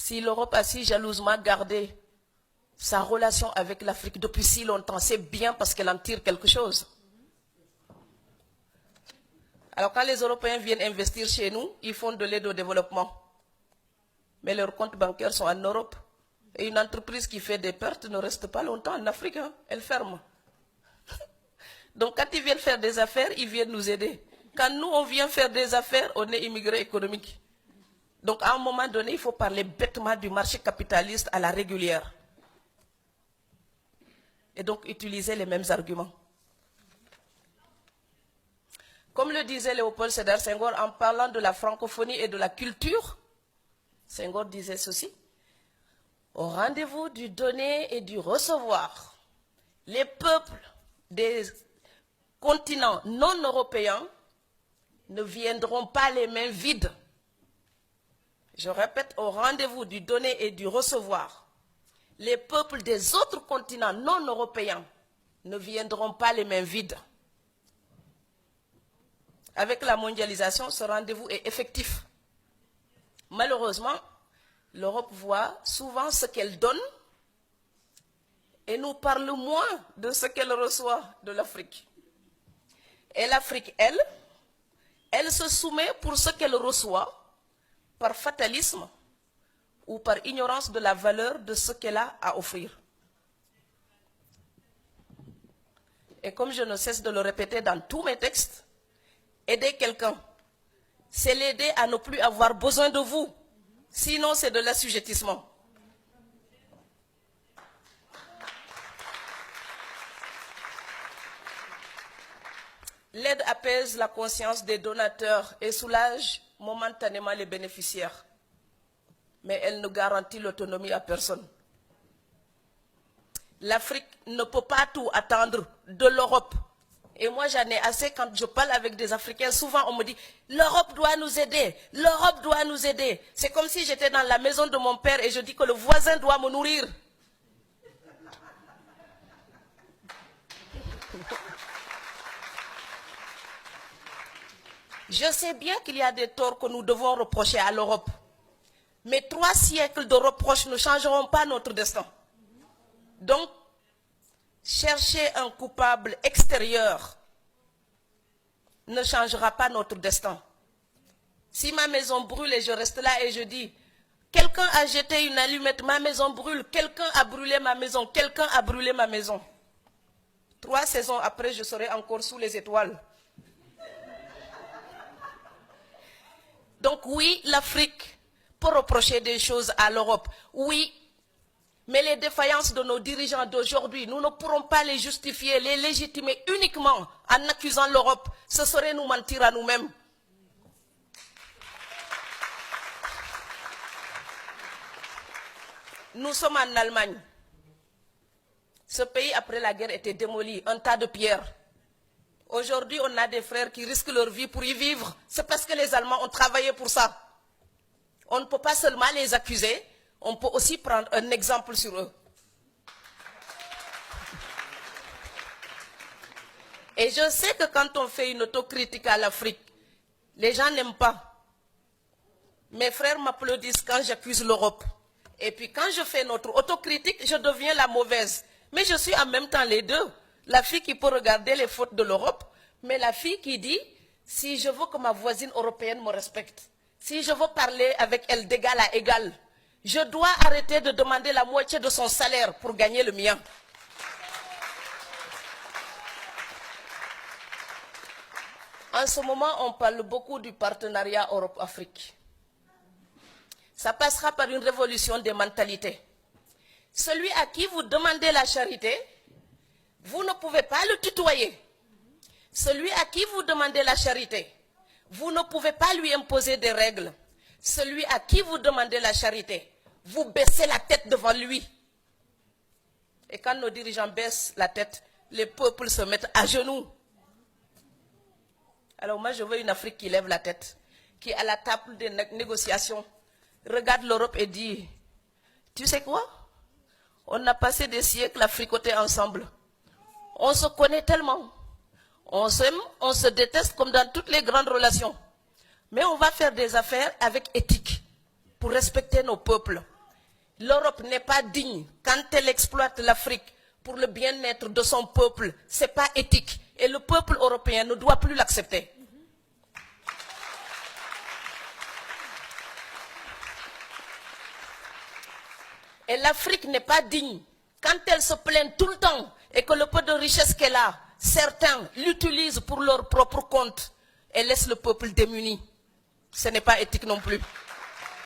Si l'Europe a si jalousement gardé sa relation avec l'Afrique depuis si longtemps, c'est bien parce qu'elle en tire quelque chose. Alors quand les Européens viennent investir chez nous, ils font de l'aide au développement. Mais leurs comptes bancaires sont en Europe. Et une entreprise qui fait des pertes ne reste pas longtemps en Afrique, hein. Elle ferme. Donc quand ils viennent faire des affaires, ils viennent nous aider. Quand nous, on vient faire des affaires, on est immigrés économiques. Donc à un moment donné, il faut parler bêtement du marché capitaliste à la régulière. Et donc utiliser les mêmes arguments. Comme le disait Léopold Sédar Senghor en parlant de la francophonie et de la culture, Senghor disait ceci: au rendez-vous du donner et du recevoir, les peuples des continents non européens ne viendront pas les mains vides. Je répète, au rendez-vous du donner et du recevoir, les peuples des autres continents non européens ne viendront pas les mains vides. Avec la mondialisation, ce rendez-vous est effectif. Malheureusement, l'Europe voit souvent ce qu'elle donne et nous parle moins de ce qu'elle reçoit de l'Afrique. Et l'Afrique, elle se soumet pour ce qu'elle reçoit par fatalisme ou par ignorance de la valeur de ce qu'elle a à offrir. Et comme je ne cesse de le répéter dans tous mes textes, aider quelqu'un, c'est l'aider à ne plus avoir besoin de vous. Sinon, c'est de l'assujettissement. L'aide apaise la conscience des donateurs et soulage momentanément les bénéficiaires. Mais elle ne garantit l'autonomie à personne. L'Afrique ne peut pas tout attendre de l'Europe. Et moi, j'en ai assez quand je parle avec des Africains. Souvent, on me dit, l'Europe doit nous aider, l'Europe doit nous aider. C'est comme si j'étais dans la maison de mon père et je dis que le voisin doit me nourrir. Je sais bien qu'il y a des torts que nous devons reprocher à l'Europe. Mais 3 siècles de reproches ne changeront pas notre destin. Donc, chercher un coupable extérieur ne changera pas notre destin. Si ma maison brûle et je reste là et je dis, quelqu'un a jeté une allumette, ma maison brûle, quelqu'un a brûlé ma maison, quelqu'un a brûlé ma maison. 3 saisons après, je serai encore sous les étoiles. Donc oui, l'Afrique peut reprocher des choses à l'Europe. Oui, mais les défaillances de nos dirigeants d'aujourd'hui, nous ne pourrons pas les justifier, les légitimer uniquement en accusant l'Europe. Ce serait nous mentir à nous-mêmes. Nous sommes en Allemagne. Ce pays, après la guerre, était démoli, un tas de pierres. Aujourd'hui, on a des frères qui risquent leur vie pour y vivre. C'est parce que les Allemands ont travaillé pour ça. On ne peut pas seulement les accuser, on peut aussi prendre un exemple sur eux. Et je sais que quand on fait une autocritique à l'Afrique, les gens n'aiment pas. Mes frères m'applaudissent quand j'accuse l'Europe. Et puis quand je fais notre autocritique, je deviens la mauvaise. Mais je suis en même temps les deux. La fille qui peut regarder les fautes de l'Europe, mais la fille qui dit, si je veux que ma voisine européenne me respecte, si je veux parler avec elle d'égal à égal, je dois arrêter de demander la moitié de son salaire pour gagner le mien. En ce moment, on parle beaucoup du partenariat Europe-Afrique. Ça passera par une révolution des mentalités. Celui à qui vous demandez la charité, vous ne pouvez pas le tutoyer. Celui à qui vous demandez la charité, vous ne pouvez pas lui imposer des règles. Celui à qui vous demandez la charité, vous baissez la tête devant lui. Et quand nos dirigeants baissent la tête, les peuples se mettent à genoux. Alors moi, je veux une Afrique qui lève la tête, qui à la table des négociations regarde l'Europe et dit, tu sais quoi? On a passé des siècles à fricoter ensemble. On se connaît tellement. On s'aime, on se déteste comme dans toutes les grandes relations. Mais on va faire des affaires avec éthique pour respecter nos peuples. L'Europe n'est pas digne quand elle exploite l'Afrique pour le bien-être de son peuple. Ce n'est pas éthique. Et le peuple européen ne doit plus l'accepter. Et l'Afrique n'est pas digne quand elle se plaint tout le temps et que le peu de richesse qu'elle a, certains l'utilisent pour leur propre compte et laissent le peuple démuni. Ce n'est pas éthique non plus.